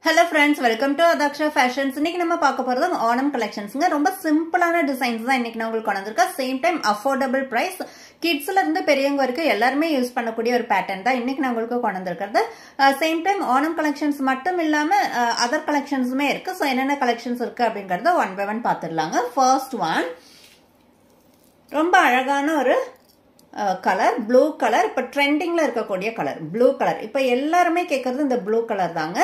Hello friends, welcome to Adaksha Fashions. இன்னைக்கு நம்ம பார்க்க போறது Onam collectionsங்க. ரொம்ப சிம்பிளான டிசைன்ஸ் தான் இன்னைக்கு நான் உங்களுக்கு கொண்டு வந்திருக்கேன். Same time affordable price. கிட்ஸ்ல இருந்து பெரியவங்க வரைக்கும் எல்லாரும் யூஸ் பண்ணக்கூடிய ஒரு பேட்டர்ன் தான் இன்னைக்கு நான் உங்களுக்கு கொண்டு வந்திருக்கிறது. சேம் டைம் Onam collections மட்டும் இல்லாம அதர் கலெக்ஷன்ஸ்மே இருக்கு. சோ என்னென்ன கலெக்ஷன்ஸ் இருக்கு அப்படிங்கறத ஒன் பை ஒன் பாத்துடலாங்க. ஃபர்ஸ்ட் ஒன் ரொம்ப அழகான ஒரு கலர் ப்ளூ கலர். இப்ப ட்ரெண்டிங்ல இருக்கக்கூடிய கலர் ப்ளூ கலர். இப்ப எல்லாருமே கேட்கறது இந்த ப்ளூ கலர் தாங்க.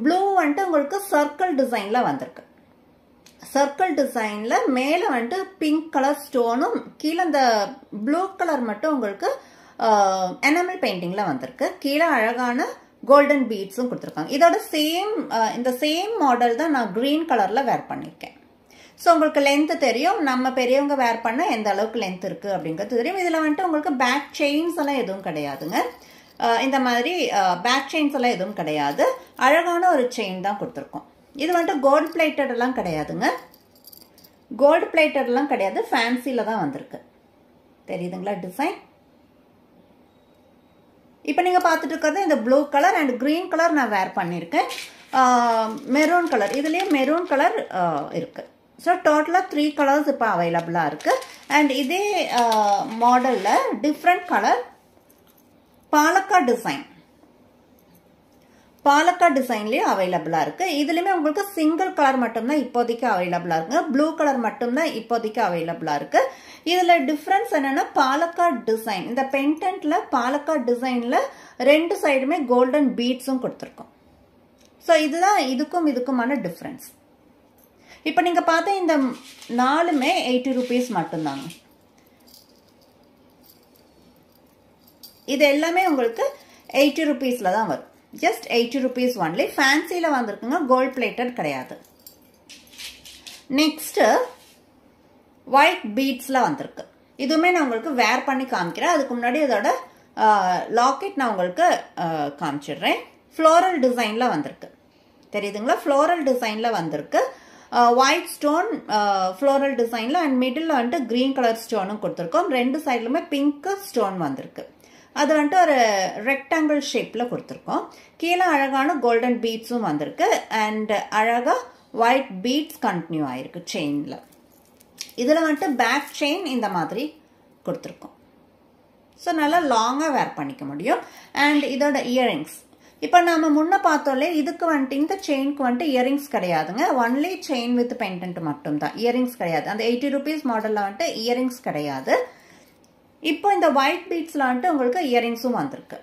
ப்ளூ வந்துட்டு உங்களுக்கு சர்க்கிள் டிசைன்ல வந்திருக்கு. சர்க்கிள் டிசைன்ல மேல வந்துட்டு பிங்க் கலர் ஸ்டோனும் கீழே இந்த ப்ளூ கலர் மட்டும் உங்களுக்கு எனாமல் பெயிண்டிங்ல வந்திருக்கு. கீழே அழகான கோல்டன் பீட்ஸும் கொடுத்துருக்காங்க. இதோட இந்த சேம் மாடல் தான் நான் கிரீன் கலர்ல வேர் பண்ணிருக்கேன். ஸோ உங்களுக்கு லென்த் தெரியும், நம்ம பெரியவங்க வேர் பண்ண எந்த அளவுக்கு லென்த் இருக்கு அப்படிங்கிறது தெரியும். இதுல வந்துட்டு உங்களுக்கு பேக் செயின்ஸ் எல்லாம் எதுவும் கிடையாதுங்க. இந்த மாதிரி பேக் செயின்ஸ் எல்லாம் எதுவும் கிடையாது. அழகான ஒரு செயின் தான் கொடுத்துருக்கோம். இது வந்துட்டு கோல்ட் பிளேட்டட் எல்லாம் கிடையாதுங்க. கோல்ட் பிளேட்டட் எல்லாம் கிடையாது, ஃபேன்சில தான் வந்திருக்கு. தெரியுதுங்களா டிசைன்? இப்ப நீங்க பார்த்துட்டு இருக்கிறது இந்த blue colour and green colour நான் வேர் பண்ணிருக்கேன். மெரூன் கலர், இதுலயே மெரூன் கலர் இருக்கு. ஸோ டோட்டலாக 3 கலர்ஸ் இப்போ அவைலபிளாக இருக்கு. அண்ட் இதே மாடல்ல டிஃப்ரெண்ட் கலர் பாலக்காட் டிசைன்லயே அவைலபிளா இருக்கு. இதுலயுமே உங்களுக்கு சிங்கிள் கலர் மட்டும்தான் இப்போதைக்கு அவைலபிளா இருக்கு. ப்ளூ கலர் மட்டும்தான் இப்போதைக்கு அவைலபிளா இருக்கு. இதுல டிஃபரன்ஸ் என்னன்னா பாலக்காட் டிசைன், இந்த பெண்டன்ட்ல பாலக்காட் டிசைன்ல ரெண்டு சைடுமே கோல்டன் பீட்ஸும் கொடுத்துருக்கோம். ஸோ இதுதான் இதுக்குமான டிஃபரன்ஸ். இப்ப நீங்க பார்த்த இந்த 4மே 80 rupees மட்டும்தாங்க. இது எல்லாமே உங்களுக்கு 80 rupeesல தான் வரும். Just 80 rupees only. ஃபேன்சில வந்திருக்குங்க, கோல்ட் பிளேட்டட் கிடையாது. நெக்ஸ்ட் ஒயிட் பீட்ஸ்ல வந்திருக்கு. இதுவுமே நான் உங்களுக்கு வேர் பண்ணி காமிக்கிறேன். அதுக்கு முன்னாடி இதோட லாக்கெட் நான் உங்களுக்கு காமிச்சிடுறேன். ஃப்ளோரல் டிசைன்ல வந்திருக்கு. தெரியுதுங்களா? ஃப்ளோரல் டிசைன்ல வந்திருக்கு. ஒயிட் ஸ்டோன் ஃப்ளோரல் டிசைன்ல அண்ட் மிடில் வந்துட்டு கிரீன் கலர் ஸ்டோனும் கொடுத்துருக்கோம். ரெண்டு சைட்லுமே பிங்க் ஸ்டோன் வந்திருக்கு. அது வந்துட்டு ஒரு ரெக்டாங்கிள் ஷேப்ல கொடுத்துருக்கோம். கீழே அழகான கோல்டன் பீட்ஸும் வந்திருக்கு அண்ட் அழகா ஒயிட் பீட்ஸ் கண்டினியூ ஆயிருக்கு செயின்ல. இதுல வந்துட்டு பேக் செயின் இந்த மாதிரி கொடுத்துருக்கோம். ஸோ நல்லா லாங்கா வேர் பண்ணிக்க முடியும். அண்ட் இதோட இயரிங்ஸ் இப்ப நாம முன்ன பார்த்தோம்ல, இதுக்கு வந்துட்டு இந்த செயினுக்கு வந்துட்டு இயரிங்ஸ் கிடையாதுங்க. ஒன்லி செயின் வித் பெண்டன்ட் மட்டும் தான், இயரிங்ஸ் கிடையாது. அந்த 80 rupees மாடல்ல வந்துட்டு இயரிங்ஸ் கிடையாது. இப்போ இந்த ஒயிட் பீட்ஸ்ல வந்துட்டு உங்களுக்கு இயரிங்ஸும் வந்திருக்கு.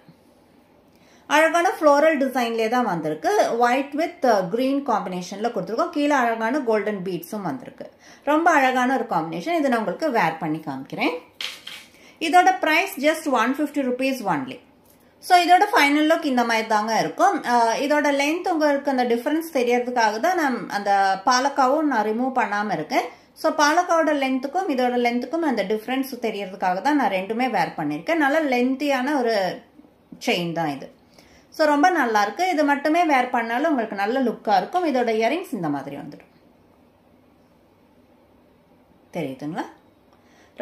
அழகான ஃப்ளோரல் டிசைன்லேயே தான் வந்திருக்கு. ஒயிட் வித் கிரீன் காம்பினேஷன்ல கொடுத்துருக்கோம். கீழே அழகான கோல்டன் பீட்ஸும் வந்திருக்கு. ரொம்ப அழகான ஒரு காம்பினேஷன். இதை நான் உங்களுக்கு வேர் பண்ணி காமிக்கிறேன். இதோட price just 150 rupees only. So இதோட ஃபைனல் லுக் இந்த மாதிரி தாங்க இருக்கும். இதோட லென்த் உங்களுக்கு அந்த டிஃபரன்ஸ் தெரியறதுக்காக தான் நான் அந்த பாலக்காவும் நான் ரிமூவ் பண்ணாம இருக்கேன். ஸோ பாலக்காவோட லென்த்துக்கும் இதோட லென்த்துக்கும் அந்த டிஃபரன்ஸ் தெரியறதுக்காக தான் நான் ரெண்டுமே வேர் பண்ணியிருக்கேன். நல்ல லென்த்தியான ஒரு செயின் தான் இது. ஸோ ரொம்ப நல்லா இருக்கு. இது மட்டுமே வேர் பண்ணாலும் உங்களுக்கு நல்ல லுக்கா இருக்கும். இதோட இயரிங்ஸ் இந்த மாதிரி வந்துடும். தெரியுதுங்களா?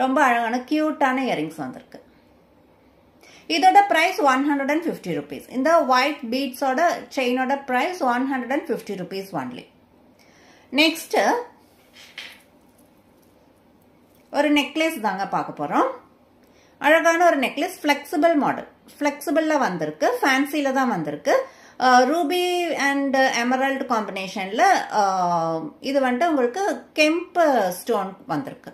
ரொம்ப அழகான கியூட்டான இயரிங்ஸ் வந்திருக்கு. இதோட பிரைஸ் 150 rupees. இந்த ஒயிட் பீட்ஸோட செயினோட பிரைஸ் 150 rupees ஒன்லி. நெக்ஸ்ட் ஒரு நெக்லஸ் தாங்க பார்க்க போறோம். அழகான ஒரு நெக்லஸ், பிளெக்சிபிள் மாடல், பிளெக்சிபிள்ல வந்திருக்கு. ஃபேன்சில தான் வந்திருக்கு. ரூபி அண்ட் எமரல்ட் காம்பினேஷன்ல இது வந்துட்டு உங்களுக்கு கெம்ப் ஸ்டோன் வந்திருக்கு.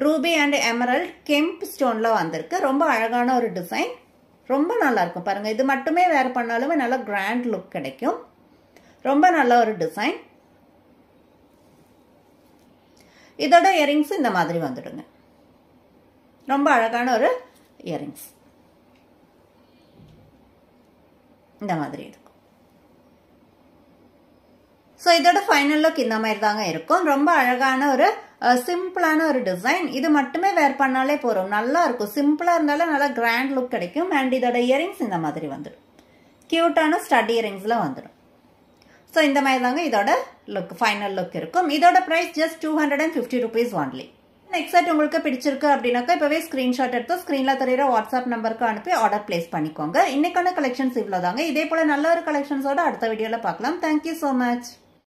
ரூபி அண்ட் எமரல்ட் கெம்ப் ஸ்டோன்ல வந்திருக்கு. ரொம்ப அழகான ஒரு டிசைன், ரொம்ப நல்லா இருக்கும் பாருங்க. இது மட்டுமே வேர் பண்ணாலுமே நல்ல கிராண்ட் லுக் கிடைக்கும். ரொம்ப நல்ல ஒரு டிசைன். இதோட இயரிங்ஸ் இந்த மாதிரி வந்துடுங்க. ரொம்ப அழகான ஒரு இயரிங்ஸ் இந்த மாதிரி இருக்கும். ஸோ இதோட ஃபைனல் லுக் இந்த மாதிரி தாங்க இருக்கும். ரொம்ப அழகான ஒரு சிம்பிளான ஒரு டிசைன். இது மட்டுமே வேர் பண்ணாலே போறோம், நல்லா இருக்கும். சிம்பிளா இருந்தாலும் நல்லா கிராண்ட் லுக் கிடைக்கும். அண்ட் இதோட இயரிங்ஸ் இந்த மாதிரி வந்துடும். கியூட்டான ஸ்டட் இயரிங்ஸ்ல வந்துடும். ஸோ இந்த மாதிரி தாங்க இதோட லுக் ஃபைனல் லுக் இருக்கும். இதோட price just 250 rupees only. Next set உங்களுக்கு பிடிச்சிருக்கு அப்படின்னாக்கா இப்பவே ஸ்கிரீன்ஷாட் எடுத்து ஸ்கிரீன்ல தெரியுற வாட்ஸ்அப் நம்பருக்கு அனுப்பி ஆர்டர் பிளேஸ் பண்ணிக்கோங்க. இன்னைக்கான கலெக்ஷன்ஸ் இவ்வளவுதாங்க. இதே போல நல்ல ஒரு கலெக்ஷன்ஸோட அடுத்த வீடியோல பார்க்கலாம். Thank you so much.